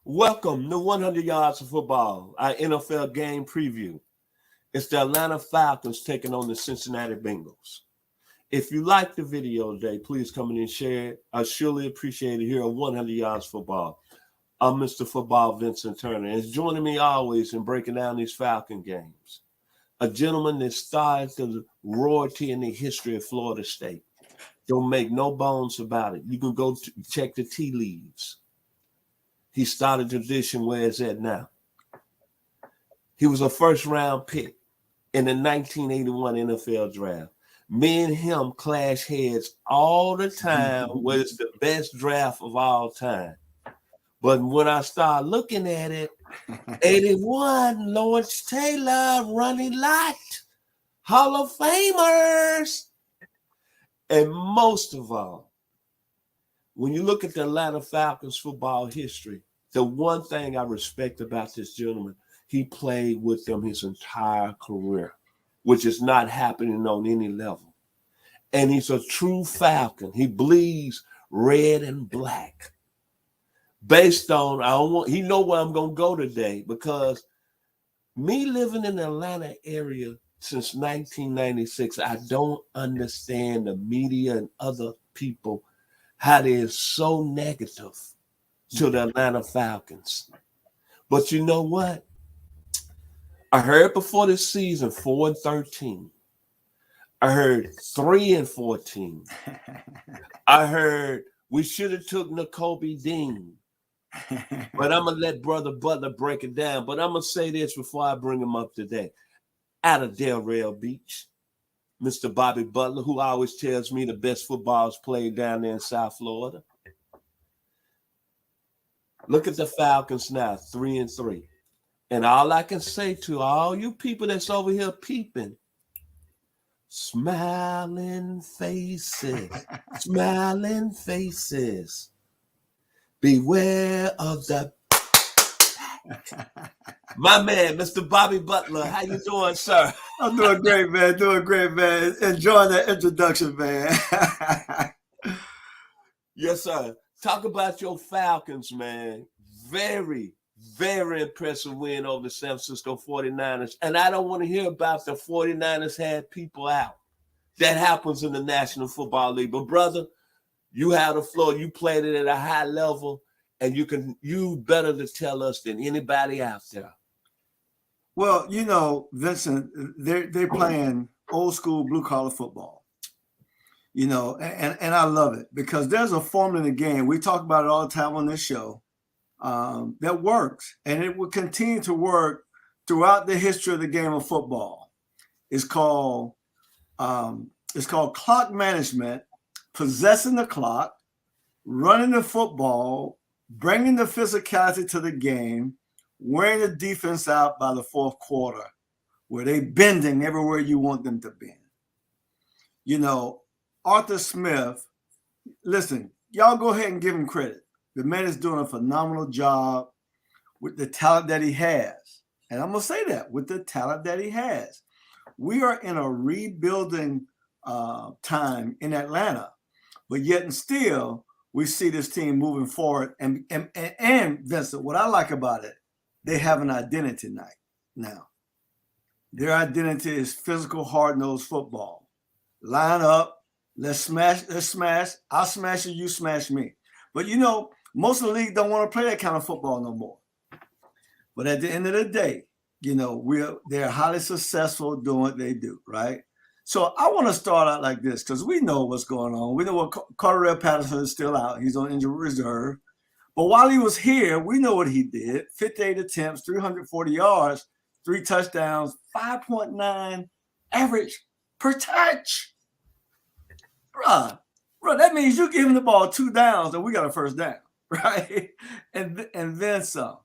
Welcome to 100 Yards of Football, our NFL game preview. It's the Atlanta Falcons taking on the Cincinnati Bengals. If you like the video today, please come in and share it. I surely appreciate it here on 100 Yards Football. I'm Mr. Football Vincent Turner, and it's joining me always in breaking down these Falcon games. A gentleman that started the royalty in the history of Florida State. Don't make no bones about it. You can go check the tea leaves. He started the tradition where it's at now. He was a first-round pick in the 1981 NFL draft. Me and him clash heads all the time where it's the best draft of all time. But when I start looking at it, 81, Lawrence Taylor, Ronnie Lott, Hall of Famers. And most of all, when you look at the Atlanta Falcons football history, the one thing I respect about this gentleman, he played with them his entire career, which is not happening on any level. And he's a true Falcon. He bleeds red and black. Based on, he know where I'm going to go today, because me living in the Atlanta area since 1996, I don't understand the media and other people how they're so negative to the Atlanta Falcons. But you know what? I heard before this season 4-13. I heard 3-14. I heard we should have took Nakobe Dean. But I'm going to let Brother Butler break it down. But I'm going to say this before I bring him up today. Out of Delray Beach, Mr. Bobby Butler, who always tells me the best football is played down there in South Florida. Look at the Falcons now, 3-3. And all I can say to all you people that's over here peeping, smiling faces, smiling faces. Beware of the my man, Mr. Bobby Butler. How you doing, sir? I'm doing great, man. Doing great, man. Enjoying that introduction, man. Yes, sir. Talk about your Falcons, man. Very, very impressive win over the San Francisco 49ers. And I don't want to hear about the 49ers had people out. That happens in the National Football League. But, brother, you have the floor. You played it at a high level. And you better to tell us than anybody out there. Well, you know, Vincent, they're playing old school blue collar football. You know, and I love it because there's a formula in the game. We talk about it all the time on this show that works, and it will continue to work throughout the history of the game of football. It's called clock management, possessing the clock, running the football, bringing the physicality to the game, wearing the defense out by the fourth quarter, where they bending everywhere you want them to bend. You know, Arthur Smith, listen, y'all go ahead and give him credit. The man is doing a phenomenal job with the talent that he has. And I'm going to say that, with the talent that he has. We are in a rebuilding time in Atlanta, but yet and still, we see this team moving forward. And Vincent, what I like about it, they have an identity now. Their identity is physical, hard-nosed football. Line up, let's smash. I'll smash you, you smash me. But, you know, most of the league don't want to play that kind of football no more. But at the end of the day, you know, they're highly successful doing what they do, right? So I want to start out like this because we know what's going on. We know what Carter Patterson is still out. He's on injury reserve. But while he was here, we know what he did. 58 attempts, 340 yards, 3 touchdowns, 5.9 average per touch. Bruh, that means you give him the ball 2 downs and we got a first down, right? And then some.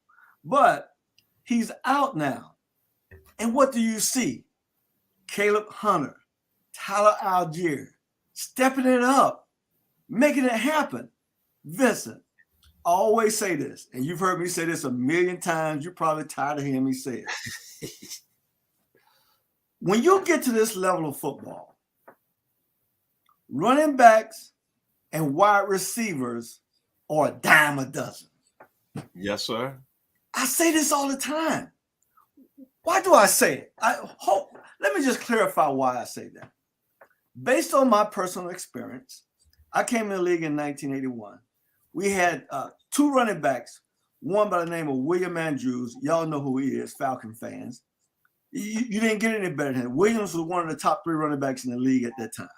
But he's out now. And what do you see? Caleb Hunter, Tyler Algier, stepping it up, making it happen. Vincent, I always say this, and you've heard me say this a million times. You're probably tired of hearing me say it. When you get to this level of football, running backs and wide receivers are a dime a dozen. Yes, sir. I say this all the time. Why do I say it? Let me just clarify why I say that. Based on my personal experience, I came in the league in 1981. We had two running backs, one by the name of William Andrews. Y'all know who he is, Falcon fans. You didn't get any better than him. Williams was one of the top 3 running backs in the league at that time.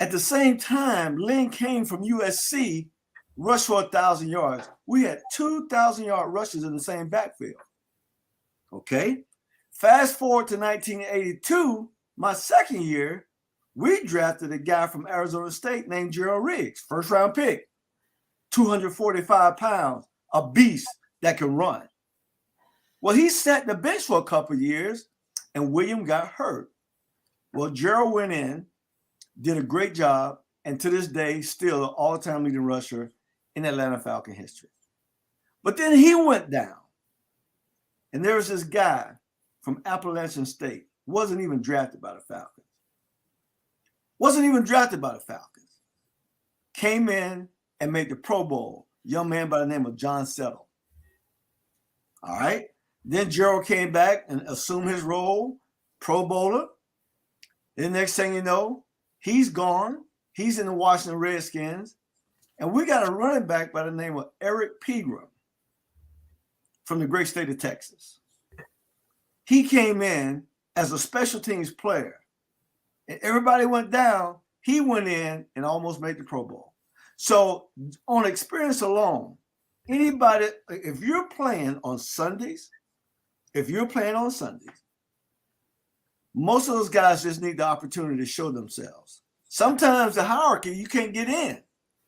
At the same time, Lynn Kane from USC rushed for 1,000 yards. We had 2,000-yard rushes in the same backfield. Okay? Fast forward to 1982, my second year, we drafted a guy from Arizona State named Gerald Riggs, first-round pick, 245 pounds, a beast that can run. Well, he sat the bench for a couple of years, and William got hurt. Well, Gerald went in, did a great job, and to this day, still an all-time leading rusher in Atlanta Falcon history. But then he went down, and there was this guy from Appalachian State, wasn't even drafted by the Falcons. Came in and made the Pro Bowl, young man by the name of John Settle. All right. Then Gerald came back and assumed his role, Pro Bowler. The next thing you know, he's gone. He's in the Washington Redskins. And we got a running back by the name of Eric Pegram from the great state of Texas. He came in as a special teams player. And everybody went down. He went in and almost made the Pro Bowl. So on experience alone, anybody, if you're playing on Sundays, most of those guys just need the opportunity to show themselves. Sometimes the hierarchy, you can't get in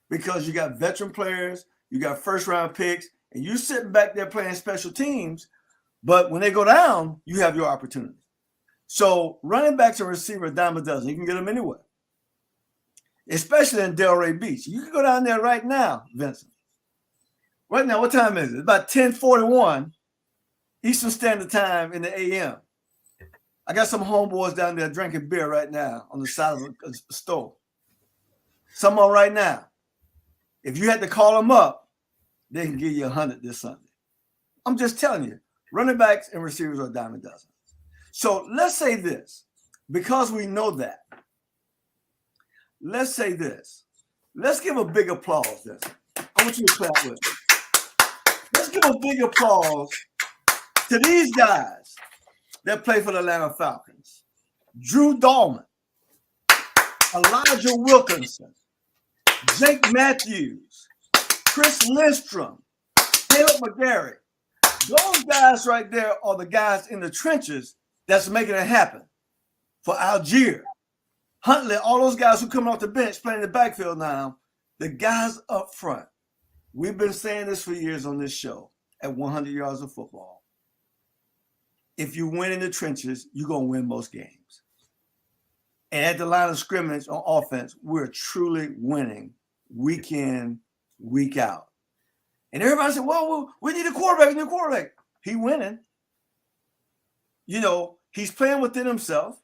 because you got veteran players, you got first-round picks, and you're sitting back there playing special teams. But when they go down, you have your opportunity. So running backs and receivers, dime a dozen. You can get them anywhere, especially in Delray Beach. You can go down there right now, Vincent. Right now, what time is it? It's about 10:41 Eastern Standard Time in the a.m. I got some homeboys down there drinking beer right now on the side of the store. Someone right now. If you had to call them up, they can give you 100 this Sunday. I'm just telling you, running backs and receivers are dime a dozen. So let's say this, because we know that. Let's say this. Let's give a big applause. This. I want you to clap with me. Let's give a big applause to these guys that play for the Atlanta Falcons. Drew Dahlman, Elijah Wilkinson, Jake Matthews, Chris Lindstrom, Caleb McGarry. Those guys right there are the guys in the trenches that's making it happen. For Algier, Huntley, all those guys who come off the bench playing the backfield now, the guys up front. We've been saying this for years on this show at 100 Yards of Football. If you win in the trenches, you're going to win most games. And at the line of scrimmage on offense, we're truly winning week in, week out. And everybody said, well, we need a quarterback. He winning. You know, he's playing within himself.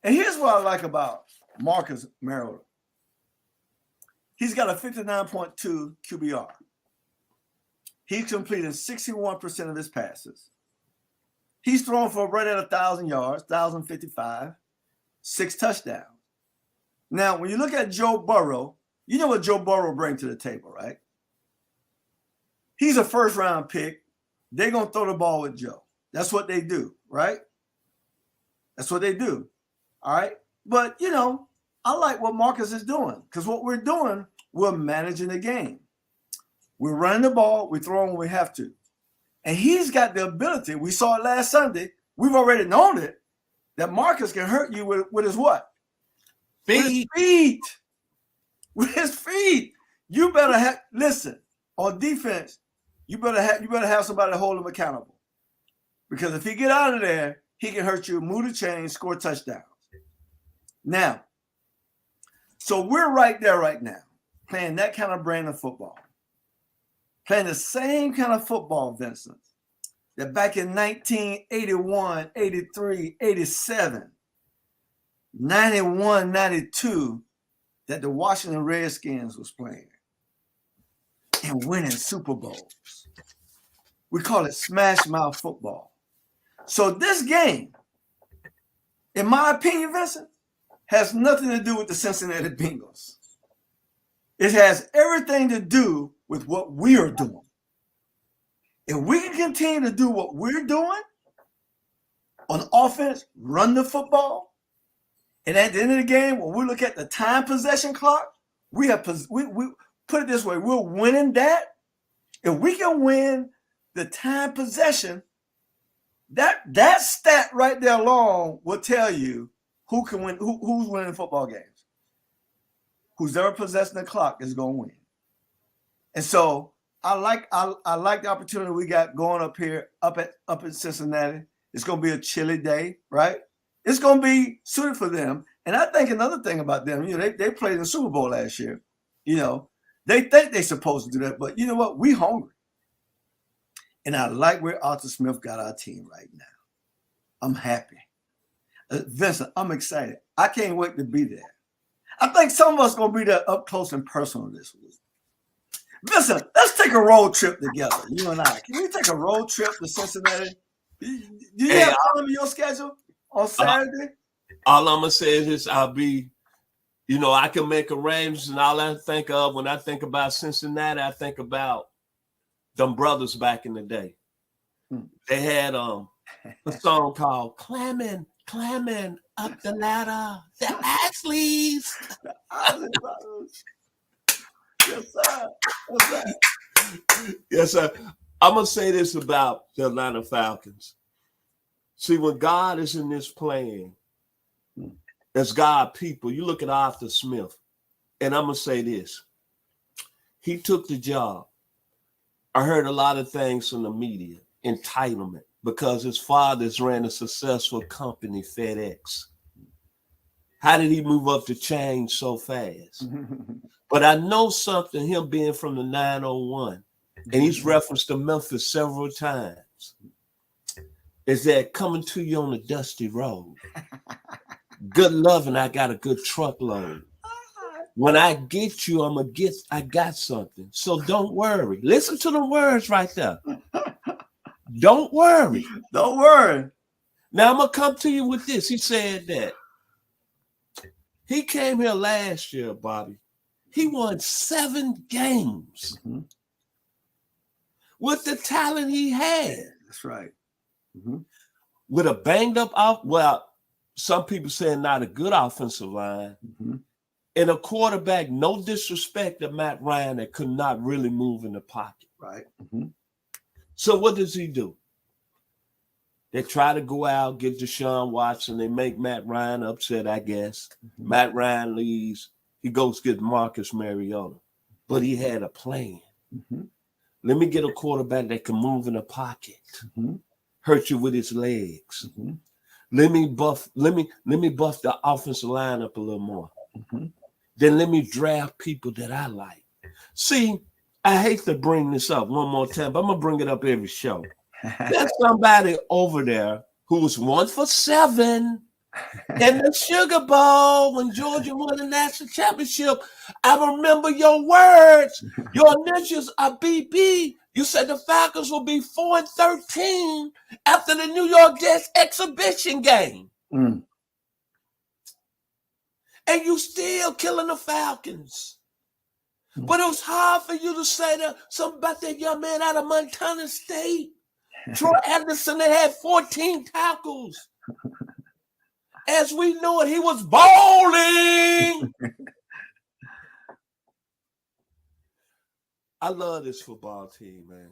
And here's what I like about Marcus Mariota. He's got a 59.2 QBR. He's completing 61% of his passes. He's thrown for right at 1,000 yards, 1,055, 6 touchdowns. Now, when you look at Joe Burrow, you know what Joe Burrow brings to the table, right? He's a first-round pick. They're going to throw the ball with Joe. That's what they do, right? That's what they do, all right? But, you know, I like what Marcus is doing because what we're doing, we're managing the game. We're running the ball. We're throwing when we have to. And he's got the ability. We saw it last Sunday. We've already known it, that Marcus can hurt you with his what? Feet. With his feet. With his feet. You better have, listen, on defense, you better have somebody to hold him accountable. Because if he get out of there, he can hurt you, move the chain, score touchdowns. Now, so we're right there right now, playing that kind of brand of football. Playing the same kind of football, Vincent, that back in 1981, 83, 87, 91, 92, that the Washington Redskins was playing. and winning Super Bowls. We call it smash mouth football. So this game, in my opinion, Vincent, has nothing to do with the Cincinnati Bengals. It has everything to do with what we are doing. If we can continue to do what we're doing on offense, run the football, and at the end of the game, when we look at the time possession clock, we put it this way, we're winning that. If we can win the time possession, that stat right there alone will tell you who can win, who's winning football games. Who's ever possessing the clock is going to win. And so I like the opportunity we got going up here, up in Cincinnati. It's going to be a chilly day, right? It's going to be suited for them. And I think another thing about them, they played in the Super Bowl last year. They think they're supposed to do that, but you know what? We hungry. And I like where Arthur Smith got our team right now. I'm happy. Vincent, I'm excited. I can't wait to be there. I think some of us are going to be there up close and personal this week. Vincent, let's take a road trip together, you and I. Can we take a road trip to Cincinnati? Do you have time in your schedule on Saturday? All I'm going to say is this, I'll be, I can make arrangements, and all I think of when I think about Cincinnati, I think about them brothers back in the day. They had a song called Climbing Up the Ladder, the Ashleys. Yes, sir. Yes, sir. Yes, sir. I'm going to say this about the Atlanta Falcons. See, when God is in this plan, as God people, you look at Arthur Smith, and I'm going to say this. He took the job. I heard a lot of things from the media, entitlement, because his fathers ran a successful company, FedEx. How did he move up the chain so fast? But I know something, him being from the 901, and he's referenced to Memphis several times, is that coming to you on a dusty road. Good loving, I got a good truckload. When I get you, I got something. So don't worry. Listen to the words right there. Don't worry. Don't worry. Now I'm going to come to you with this. He said that he came here last year, Bobby. He won 7 games with the talent he had. That's right. With a banged up some people saying not a good offensive line. And a quarterback, no disrespect to Matt Ryan, that could not really move in the pocket. Right. So what does he do? They try to go out, get Deshaun Watson. They make Matt Ryan upset, I guess. Matt Ryan leaves. He goes get Marcus Mariota. But he had a plan. Let me get a quarterback that can move in the pocket. Hurt you with his legs. Let me buff the offensive line up a little more. Then let me draft people that I like. See, I hate to bring this up one more time, but I'm going to bring it up every show. There's somebody over there who was 1 for 7 in the Sugar Bowl when Georgia won the national championship. I remember your words. Your initials are BB. You said the Falcons will be 4-13 after the New York Jets exhibition game. And you still killing the Falcons. But it was hard for you to say something about that young man out of Montana State. Troy Anderson, that had 14 tackles. As we know it, he was bowling. I love this football team, man.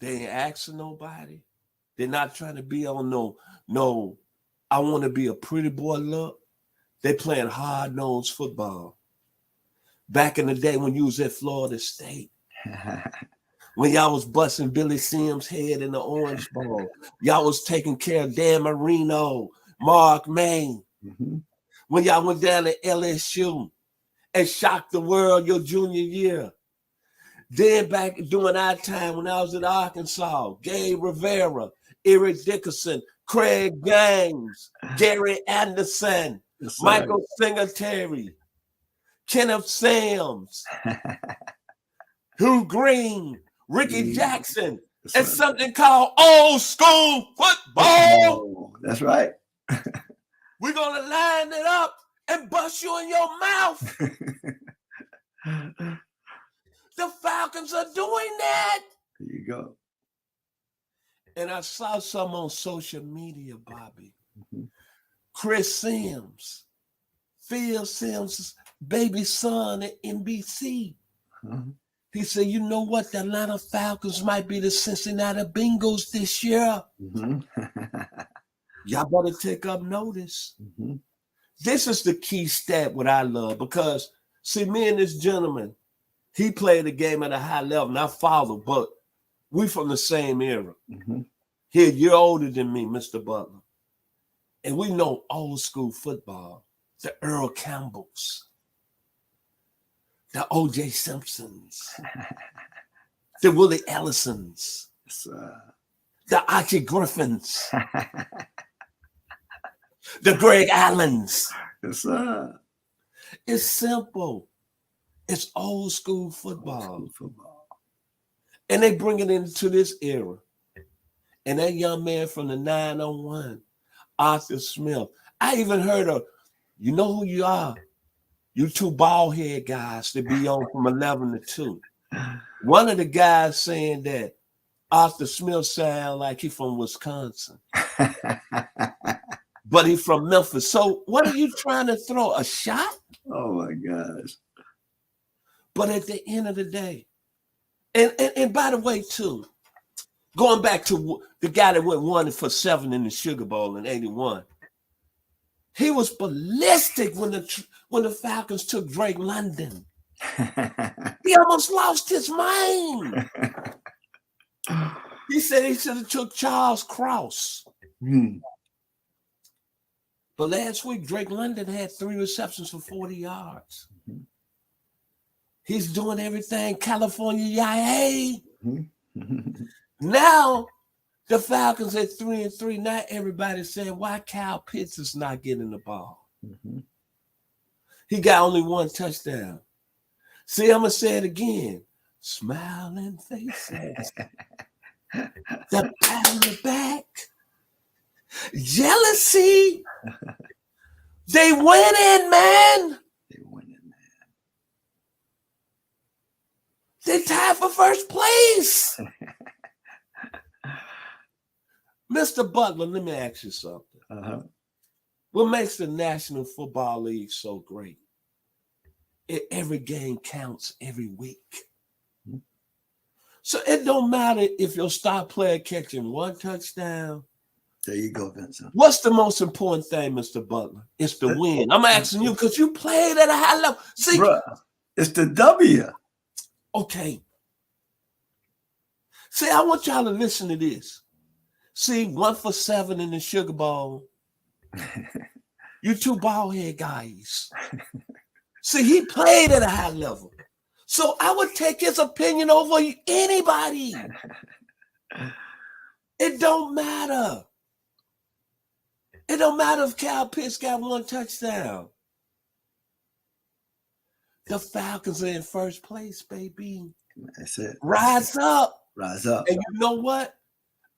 They ain't asking nobody. They're not trying to be on no, I want to be a pretty boy look. They playing hard-nosed football. Back in the day when you was at Florida State, when y'all was busting Billy Sims' head in the Orange Bowl, y'all was taking care of Dan Marino, Mark Main. When y'all went down to LSU and shocked the world your junior year. Then back during our time when I was at Arkansas, Gabe Rivera, Eric Dickerson, Craig Gaines, Gary Anderson, Michael Singletary, Kenneth Sams. Hugh Green, Ricky Jackson. That's It's right. something called old school football. Oh, that's right. We're going to line it up and bust you in your mouth. The Falcons are doing that. There you go. And I saw some on social media, Bobby. Mm-hmm. Chris Sims, Phil Sims' baby son at NBC. Uh-huh. He said, you know what? The Atlanta Falcons might be the Cincinnati Bengals this year. Mm-hmm. Y'all better take up notice. Mm-hmm. This is the key stat, what I love, because, see, me and this gentleman, he played the game at a high level, and I followed, but we from the same era. Mm-hmm. Here, you're older than me, Mr. Butler. And we know old school football, the Earl Campbells, the O.J. Simpsons, the Willie Ellisons, the Archie Griffins, the Greg Allens. Yes, sir. It's simple. It's old school football. Old school football. And they bring it into this era. And that young man from the 901, Arthur Smith, I even heard of, you know who you are? You two bald head guys that be on from 11 to 2. One of the guys saying that Arthur Smith sound like he from Wisconsin. But he from Memphis. So what are you trying to throw? A shot? Oh my gosh. But at the end of the day, and by the way, too, going back to the guy that went 1-for-7 in the Sugar Bowl in '81, he was ballistic when the Falcons took Drake London. He almost lost his mind. He said he should have took Charles Cross. But last week, Drake London had 3 receptions for 40 yards. Mm-hmm. He's doing everything California yay. Mm-hmm. Now, the Falcons at 3-3. Now everybody's saying, why Kyle Pitts is not getting the ball? Mm-hmm. He got only 1 touchdown. See, I'm going to say it again. Smiling faces. The pat on the back. Jealousy. They winning, man. They winning, man. They tied for first place. Mr. Butler, let me ask you something. Uh-huh. What makes the National Football League so great? Every game counts every week. Mm-hmm. So it don't matter if your star player catching 1 touchdown. There you go, Vincent. What's the most important thing, Mr. Butler? It's the win. I'm asking you because you played at a high level. See, bruh, it's the W. Okay. See, I want y'all to listen to this. See, 1-for-7 in the Sugar Bowl. You two bald head guys. See, he played at a high level. So I would take his opinion over anybody. It don't matter. It don't matter if Kyle Pitts got 1 touchdown. The Falcons are in first place, baby. That's it. Rise up. Rise up. And you know what?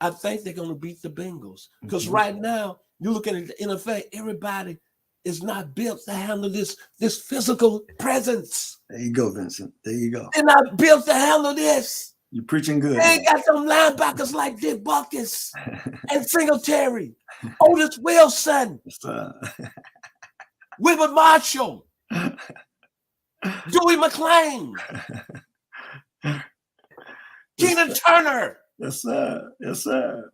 I think they're going to beat the Bengals. Because right now, you're looking at the NFL, everybody is not built to handle this physical presence. There you go, Vincent. There you go. They're not built to handle this. You're preaching good. They ain't got some linebackers like Dick Buckus and Singletary, Otis Wilson, Wilbert Marshall, Dewey McClain, Keenan Turner. Yes, sir. Yes, sir.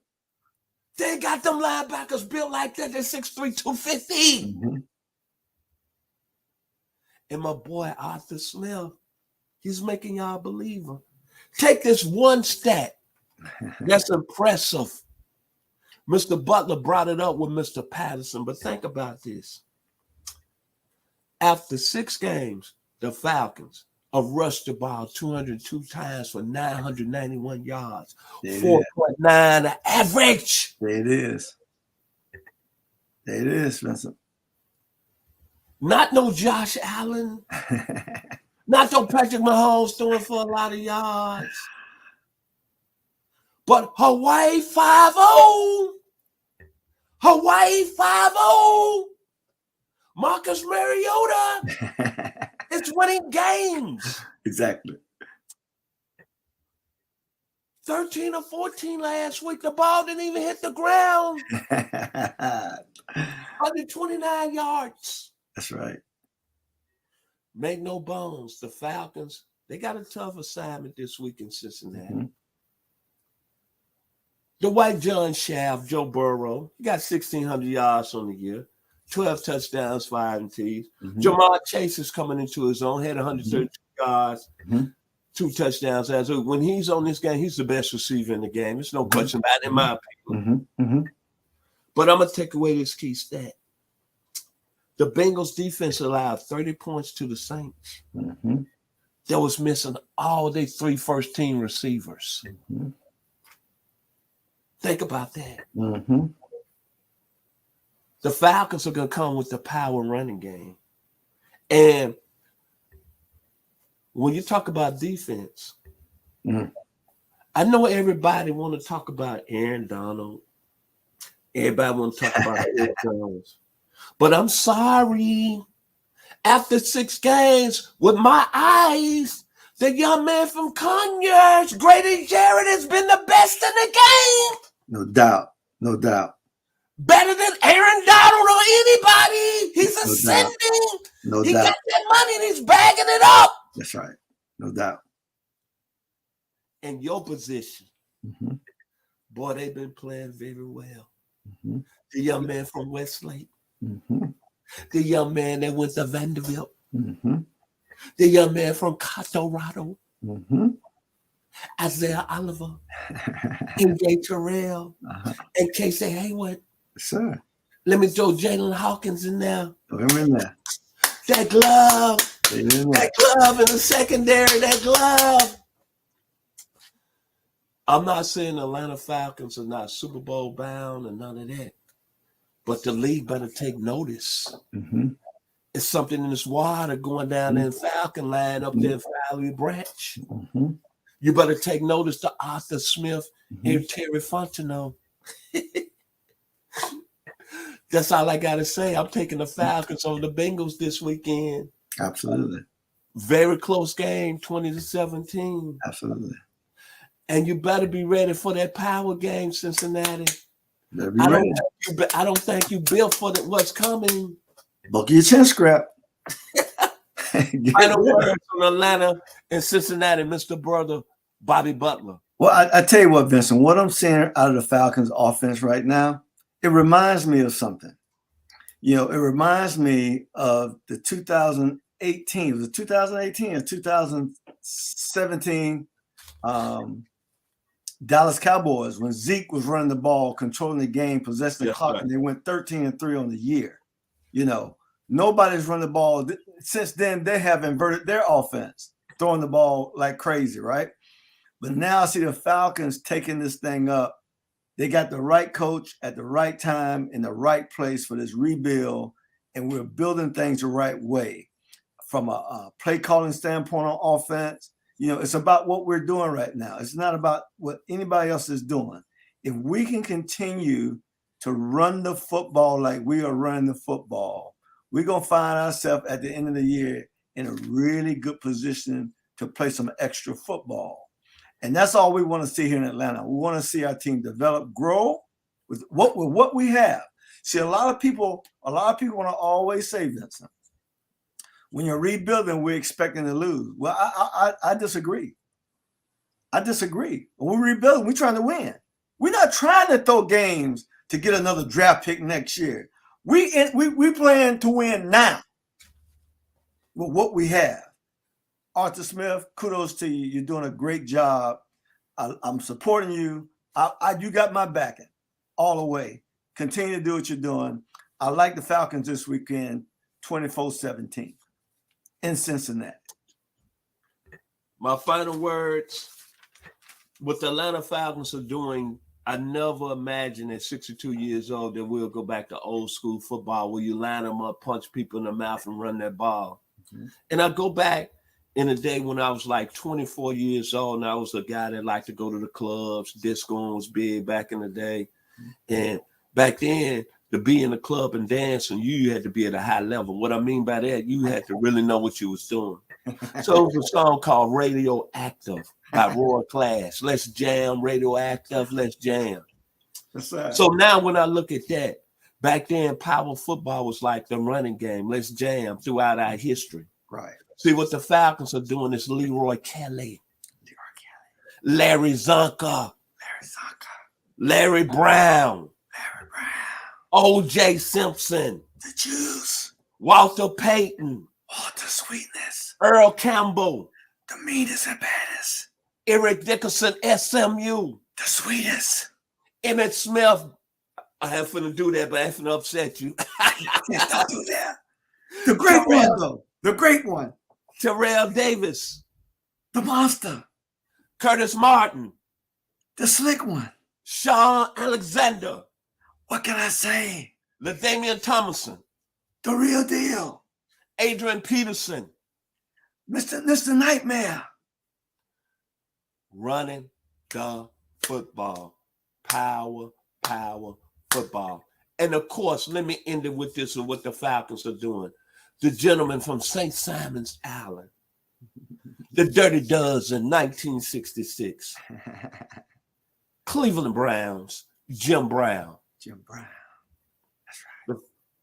They ain't got them linebackers built like that. They're 6'3", 250. Mm-hmm. And my boy Arthur Smith, he's making y'all believe him. Take this one stat that's impressive. Mr. Butler brought it up with Mr. Patterson, but think about this. After 6 games, the Falcons have rushed the ball 202 times for 991 yards, 4.9 average. There it is. There it is, Vincent. Not no Josh Allen. Not no Patrick Mahomes throwing for a lot of yards. But Hawaii 5-0. Hawaii 5-0. Marcus Mariota is winning games. Exactly. 13 or 14 last week. The ball didn't even hit the ground. 129 yards. That's right. Make no bones. The Falcons, they got a tough assignment this week in Cincinnati. Mm-hmm. The White John Shaft, Joe Burrow, he got 1,600 yards on the year, 12 touchdowns, 5 TDs. Mm-hmm. Jamar Chase is coming into his own, had 132 yards, 2 touchdowns. When he's on this game, he's the best receiver in the game. There's no question about it, in my opinion. But I'm going to take away this key stat. The Bengals defense allowed 30 points to the Saints. That was missing all their 3 first-team receivers. Think about that. The Falcons are going to come with the power running game. And when you talk about defense, I know everybody want to talk about Aaron Donald. Everybody want to talk about Aaron Jones. But I'm sorry. After 6 games, with my eyes, the young man from Conyers, Grady Jarrett, has been the best in the game. No doubt. No doubt. Better than Aaron Donald or anybody. He's ascending. No he doubt. got that money and he's bagging it up. That's right. No doubt. In your position, boy, they've been playing very well. The young man from Westlake. The young man that went to Vanderbilt. The young man from Colorado. Isaiah Oliver. And Jay Terrell. And Casey Hayward. Sir. Let me throw Jalen Hawkins in there. Throw him in there. That glove. That glove in the secondary. That glove. I'm not saying the Atlanta Falcons are not Super Bowl bound and none of that. But the league better take notice. It's something in this water going down there in Falcon Line up there in Valley Branch. You better take notice to Arthur Smith and Terry Fontenot. That's all I got to say. I'm taking the Falcons over the Bengals this weekend. Absolutely. Very close game, 20-17. Absolutely. And you better be ready for that power game, Cincinnati. I don't think you built for what's coming. Buckle your chin scrap. Final words from Atlanta and Cincinnati, Mr. Brother Bobby Butler. Well, I tell you what, Vincent, what I'm seeing out of the Falcons offense right now, it reminds me of something. It reminds me of the 2018. Was it 2018 or 2017 Dallas Cowboys when Zeke was running the ball, controlling the game, possessing the clock, and they went 13-3 on the year. Nobody's run the ball. Since then, they have inverted their offense, throwing the ball like crazy, right? But now I see the Falcons taking this thing up. They got the right coach at the right time in the right place for this rebuild, and we're building things the right way. From a play calling standpoint on offense, it's about what we're doing right now. It's not about what anybody else is doing. If we can continue to run the football like we are running the football, we're going to find ourselves at the end of the year in a really good position to play some extra football. And that's all we want to see here in Atlanta. We want to see our team develop, grow with what we have. See, a lot of people want to always say, Vincent, when you're rebuilding, we're expecting to lose. Well, I disagree. I disagree. When we're rebuilding, we're trying to win. We're not trying to throw games to get another draft pick next year. We plan to win now with what we have. Arthur Smith, kudos to you. You're doing a great job. I'm supporting you. You got my backing all the way. Continue to do what you're doing. I like the Falcons this weekend, 24-17 in Cincinnati. My final words, what the Atlanta Falcons are doing, I never imagined at 62 years old that we'll go back to old school football where you line them up, punch people in the mouth, and run that ball. And I go back in the day when I was like 24 years old, and I was a guy that liked to go to the clubs. Disco was big back in the day. And back then, to be in the club and dancing, you had to be at a high level. What I mean by that, you had to really know what you was doing. So it was a song called Radioactive by Roy Clash. Let's jam, radioactive, let's jam. So now when I look at that, back then, power football was like the running game. Let's jam throughout our history. Right. See, what the Falcons are doing is Leroy Kelly, Larry Zonka, Larry Brown, O.J. Simpson, the Juice, Walter Payton, Walter Sweetness, Earl Campbell, the meanest and baddest, Eric Dickerson, SMU, the sweetest, Emmett Smith. I have to do that, but I have to upset you. Don't do that. The great one, though. The great one. Terrell Davis, the monster, Curtis Martin, the slick one, Sean Alexander. What can I say? LaDainian Tomlinson, the real deal, Adrian Peterson, Mr. Nightmare. Running the football, power football. And of course, let me end it with this and what the Falcons are doing. The gentleman from St. Simon's Island, the Dirty Dozen, 1966. Cleveland Browns, Jim Brown. Jim Brown. That's right. The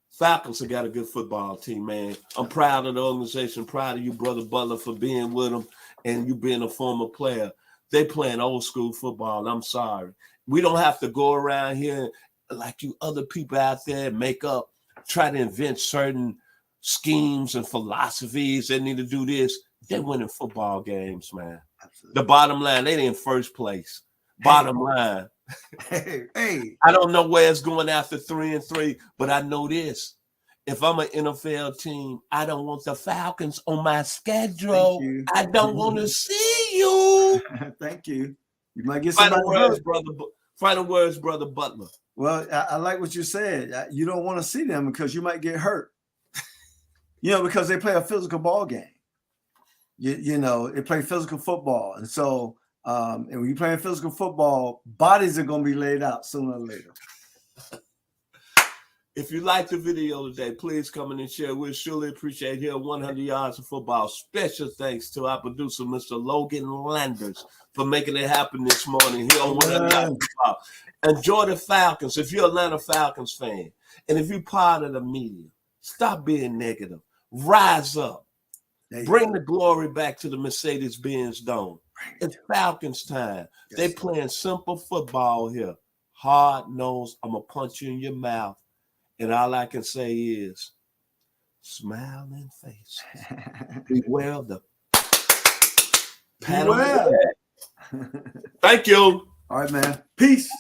Falcons have got a good football team, man. I'm proud of the organization, proud of you, Brother Butler, for being with them and you being a former player. They playing old school football. I'm sorry. We don't have to go around here like you other people out there make up, try to invent certain schemes and philosophies. They need to do this. They're winning football games, man. Absolutely. The bottom line, they in first place. Bottom line. Hey. I don't know where it's going after 3-3, but I know this. If I'm an NFL team, I don't want the Falcons on my schedule. I don't want to see you. Thank you. You might get somebody Final words, Brother Butler. Well, I like what you said. You don't want to see them because you might get hurt. Because they play a physical ball game. They play physical football. And so, and when you play physical football, bodies are going to be laid out sooner or later. If you like the video today, please come in and share. We'll surely appreciate here 100 yards of football. Special thanks to our producer, Mr. Logan Landers, for making it happen this morning here on 100 yards of football. Enjoy the Falcons. If you're an Atlanta Falcons fan, and if you're part of the media, stop being negative. Rise up. Bring the glory back to the Mercedes-Benz Dome. It's Falcons time. Yes, they playing simple football here. Hard nose. I'm going to punch you in your mouth. And all I can say is, smiling face. Beware of the paddle. Thank you. All right, man. Peace.